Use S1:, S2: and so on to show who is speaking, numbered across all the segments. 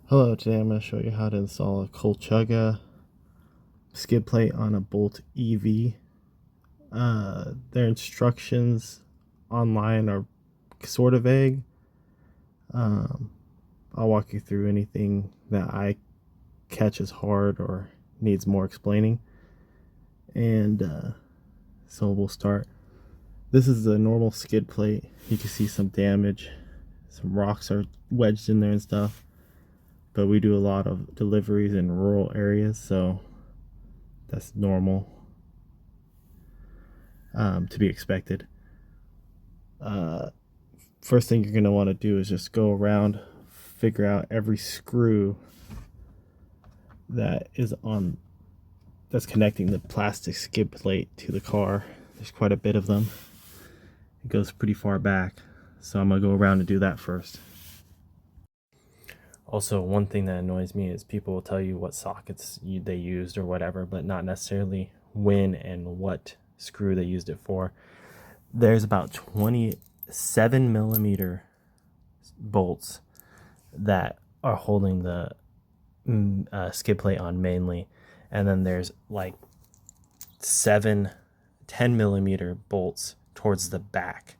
S1: Hello, today I'm going to show you how to install a Kolchuga skid plate on a Bolt EV. Their instructions online are sort of vague. I'll walk you through anything that I catch as hard or needs more explaining. And so we'll start. This is a normal skid plate. You can see some damage. Some rocks are wedged in there and stuff. But we do a lot of deliveries in rural areas, so that's normal, to be expected. First thing you're going to want to do is just go around, figure out every screw that is that's connecting the plastic skid plate to the car. There's quite a bit of them. It goes pretty far back, so I'm going to go around and do that first. Also, one thing that annoys me is people will tell you what sockets they used or whatever, but not necessarily when and what screw they used it for. There's about 27 millimeter bolts that are holding the skid plate on mainly, and then there's like 10 millimeter bolts towards the back.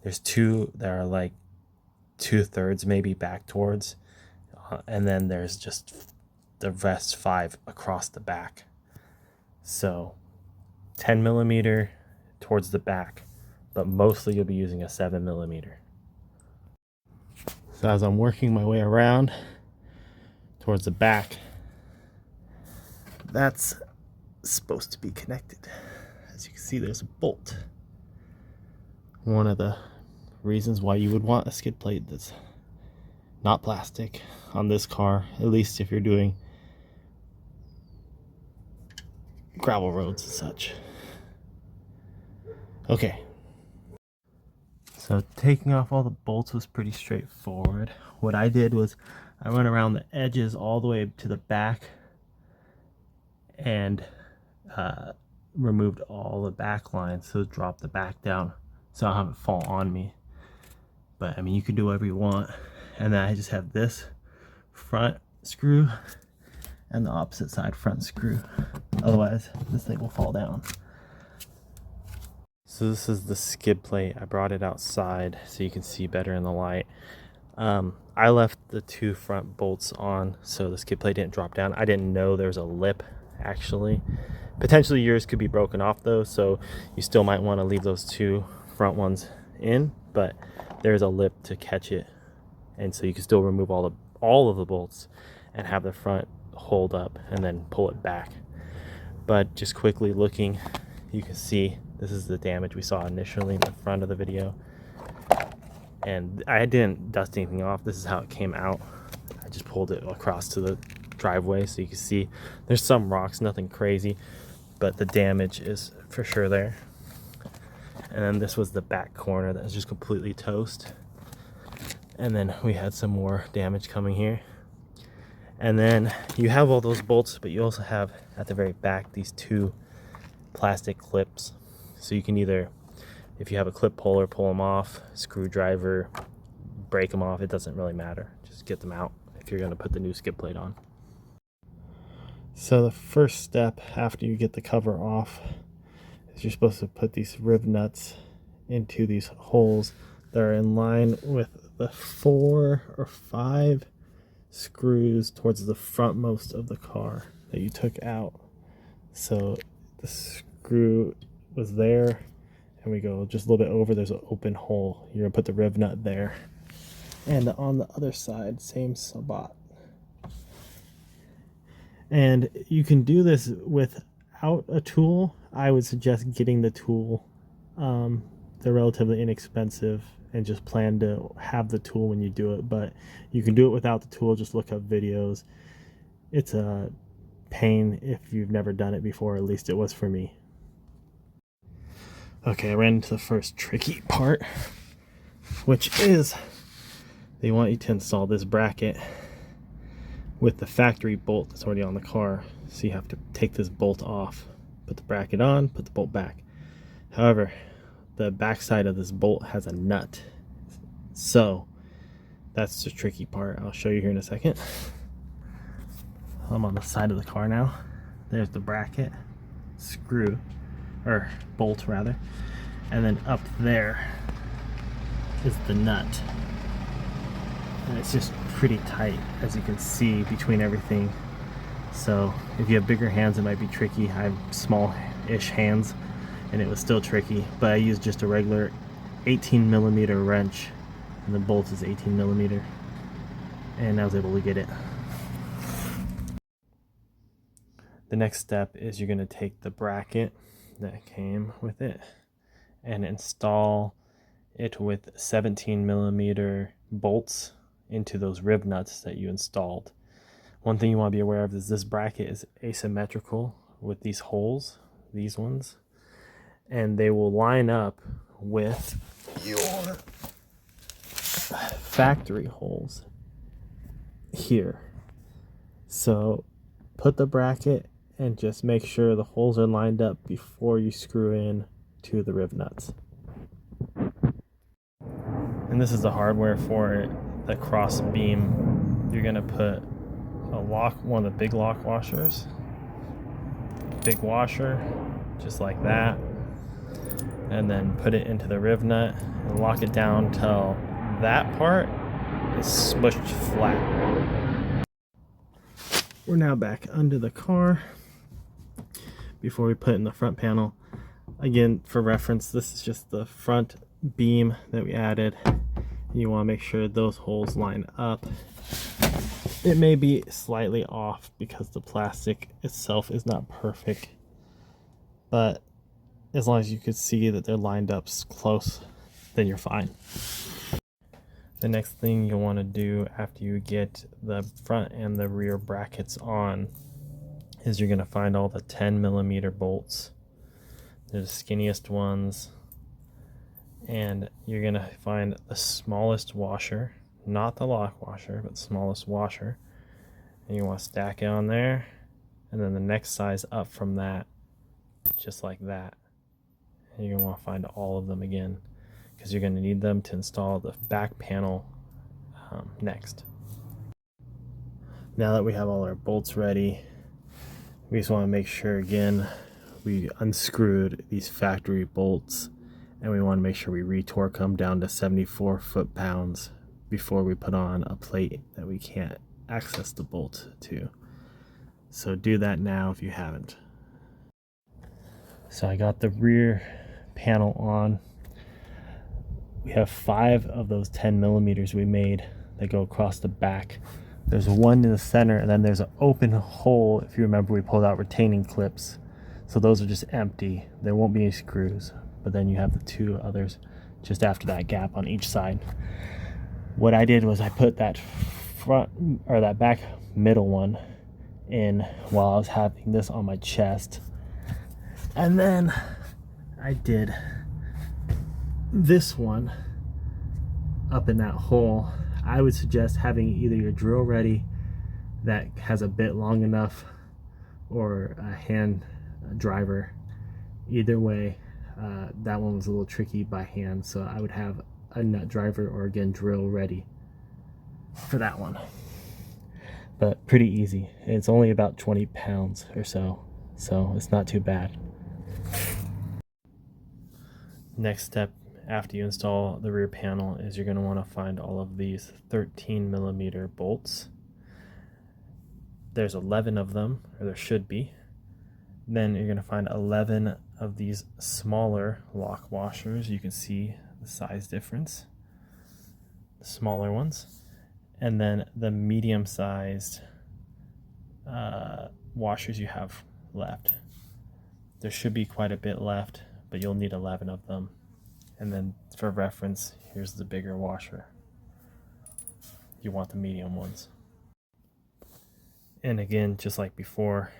S1: There's two that are like 2/3 maybe back towards, and then there's just the rest 5 across the back. So 10 millimeter towards the back, but mostly you'll be using a 7 millimeter. So as I'm working my way around towards the back, that's supposed to be connected. As you can see, there's a bolt. One of the reasons why you would want a skid plate that's not plastic on this car, at least if you're doing gravel roads and such. Okay, so taking off all the bolts was pretty straightforward. What I did was I went around the edges all the way to the back and removed all the back lines, so drop the back down so I don't have it fall on me. But I mean, you can do whatever you want. And then I just have this front screw and the opposite side front screw. Otherwise, this thing will fall down. So this is the skid plate. I brought it outside so you can see better in the light. I left the 2 front bolts on so the skid plate didn't drop down. I didn't know there was a lip, actually. Potentially yours could be broken off though, so you still might want to leave those 2 front ones in, but there's a lip to catch it. And so you can still remove all of the bolts and have the front hold up and then pull it back. But just quickly looking, you can see this is the damage we saw initially in the front of the video. And I didn't dust anything off. This is how it came out. I just pulled it across to the driveway so you can see there's some rocks, nothing crazy, but the damage is for sure there. And then this was the back corner that was just completely toast. And then we had some more damage coming here. And then you have all those bolts, but you also have at the very back these 2 plastic clips. So you can either, if you have a clip puller, pull them off, screwdriver, break them off. It doesn't really matter. Just get them out if you're going to put the new skid plate on. So the first step after you get the cover off is you're supposed to put these rib nuts into these holes that are in line with the 4 or 5 screws towards the frontmost of the car that you took out. So the screw was there, and we go just a little bit over, there's an open hole. You're gonna put the rib nut there, and on the other side, same spot. And you can do this without a tool. I would suggest getting the tool. They're relatively inexpensive, and just plan to have the tool when you do it. But you can do it without the tool. Just look up videos. It's a pain if you've never done it before. At least it was for me. Okay, I ran into the first tricky part, which is they want you to install this bracket with the factory bolt that's already on the car. So you have to take this bolt off, put the bracket on, put the bolt back. However, the backside of this bolt has a nut, so that's the tricky part. I'll show you here in a second. I'm on the side of the car now. There's the bracket, screw, or bolt rather, and then up there is the nut. And it's just pretty tight, as you can see, between everything. So if you have bigger hands, it might be tricky. I have small-ish hands, and it was still tricky, but I used just a regular 18mm wrench, and the bolt is 18mm, and I was able to get it. The next step is you're going to take the bracket that came with it and install it with 17mm bolts into those rib nuts that you installed. One thing you want to be aware of is this bracket is asymmetrical with these holes, these ones, and they will line up with your factory holes here. So put the bracket and just make sure the holes are lined up before you screw in to the rib nuts. And this is the hardware for it, the cross beam. You're gonna put a lock, one of the big lock washers, big washer, just like that, and then put it into the rib nut and lock it down till that part is smushed flat. We're now back under the car before we put in the front panel. Again, for reference, this is just the front beam that we added. You want to make sure those holes line up. It may be slightly off because the plastic itself is not perfect, but as long as you can see that they're lined up close, then you're fine. The next thing you'll want to do after you get the front and the rear brackets on is you're going to find all the 10mm bolts. They're the skinniest ones, and you're going to find the smallest washer, not the lock washer, but the smallest washer, and you want to stack it on there, and then the next size up from that, just like that. And you're going to want to find all of them again, because you're going to need them to install the back panel next. Now that we have all our bolts ready, we just want to make sure again we unscrewed these factory bolts, and we want to make sure we retorque them down to 74 foot-pounds before we put on a plate that we can't access the bolt to. So do that now if you haven't. So I got the rear panel on. We have 5 of those 10mm we made that go across the back. There's one in the center, and then there's an open hole. If you remember, we pulled out retaining clips, so those are just empty. There won't be any screws, but then you have the 2 others just after that gap on each side. What I did was I put that front, or that back middle one in while I was having this on my chest, and then I did this one up in that hole. I would suggest having either your drill ready that has a bit long enough, or a hand driver. Either way, that one was a little tricky by hand, so I would have a nut driver or again drill ready for that one. But pretty easy. It's only about 20 pounds or so it's not too bad. Next step after you install the rear panel is you're going to want to find all of these 13mm bolts. There's 11 of them, or there should be. Then you're going to find 11 of these smaller lock washers. You can see the size difference, the smaller ones, and then the medium-sized washers you have left. There should be quite a bit left, but you'll need 11 of them. And then for reference, here's the bigger washer. You want the medium ones. And again, just like before,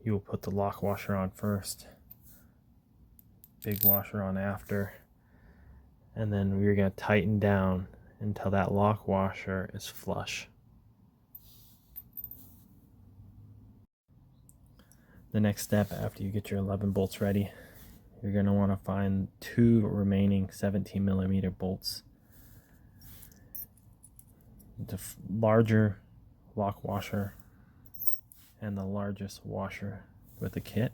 S1: you will put the lock washer on first, big washer on after, and then we're going to tighten down until that lock washer is flush. The next step after you get your 11 bolts ready, you're going to want to find 2 remaining 17mm bolts. The larger lock washer and the largest washer with the kit.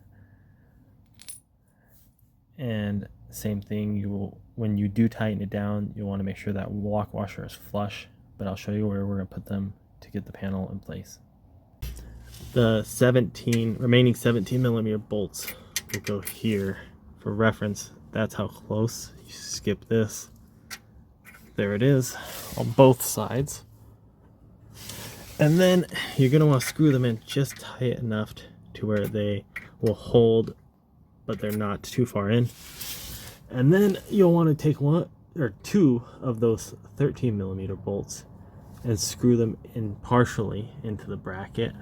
S1: And same thing, when you do tighten it down, you'll want to make sure that lock washer is flush, but I'll show you where we're going to put them to get the panel in place. The remaining 17 millimeter bolts will go here. For reference, that's how close. You skip this. There it is on both sides. And then you're going to want to screw them in just tight enough to where they will hold, but they're not too far in. And then you'll want to take one or two of those 13 millimeter bolts and screw them in partially into the bracket.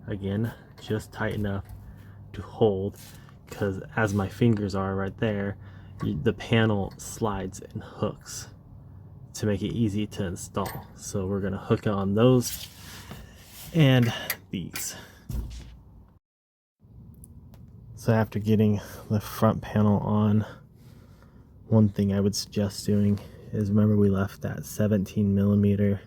S1: Again, just tight enough to hold, because as my fingers are right there, the panel slides and hooks to make it easy to install. So we're going to hook on those and these. So after getting the front panel on, one thing I would suggest doing is, remember we left that 17 millimeter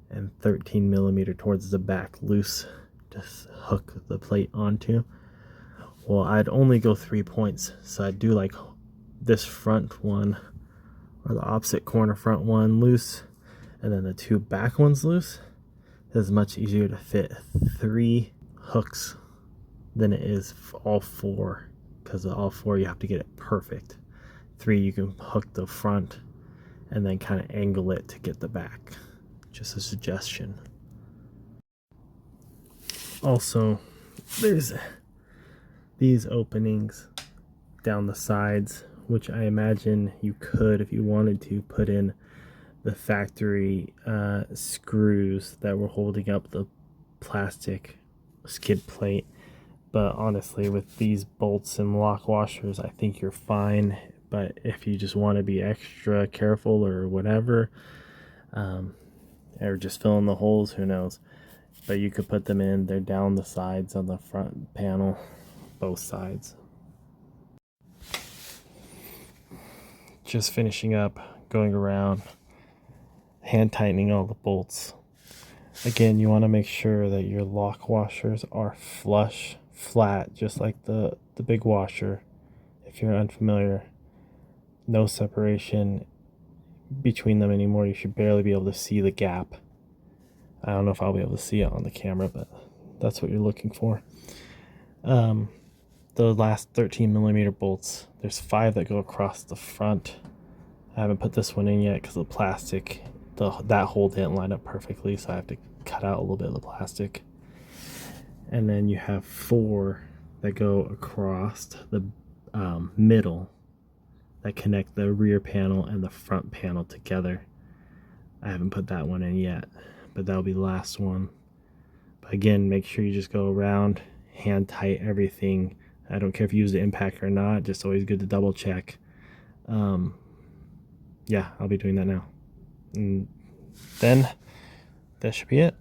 S1: and 13 millimeter towards the back loose to hook the plate onto. Well, I'd only go 3 points, so I'd do like this front one, or the opposite corner front one loose, and then the two back ones loose. It's much easier to fit 3 hooks than it is all 4, because all 4 you have to get it perfect. 3 you can hook the front and then kind of angle it to get the back. Just a suggestion. Also, there's these openings down the sides, which I imagine you could, if you wanted to, put in the factory screws that were holding up the plastic skid plate. But honestly, with these bolts and lock washers, I think you're fine. But if you just want to be extra careful or whatever, or just fill in the holes, who knows. But you could put them in. They're down the sides on the front panel, both sides. Just finishing up, going around, hand tightening all the bolts. Again, you want to make sure that your lock washers are flush, flat, just like the big washer. If you're unfamiliar, no separation between them anymore. You should barely be able to see the gap. I don't know if I'll be able to see it on the camera, but that's what you're looking for. The last 13 millimeter bolts, there's 5 that go across the front. I haven't put this one in yet because the plastic, that hole didn't line up perfectly, so I have to cut out a little bit of the plastic. And then you have 4 that go across the middle that connect the rear panel and the front panel together. I haven't put that one in yet, but that'll be the last one. But again, make sure you just go around, hand tight everything. I don't care if you use the impact or not, just always good to double check. Yeah, I'll be doing that now. And then that should be it.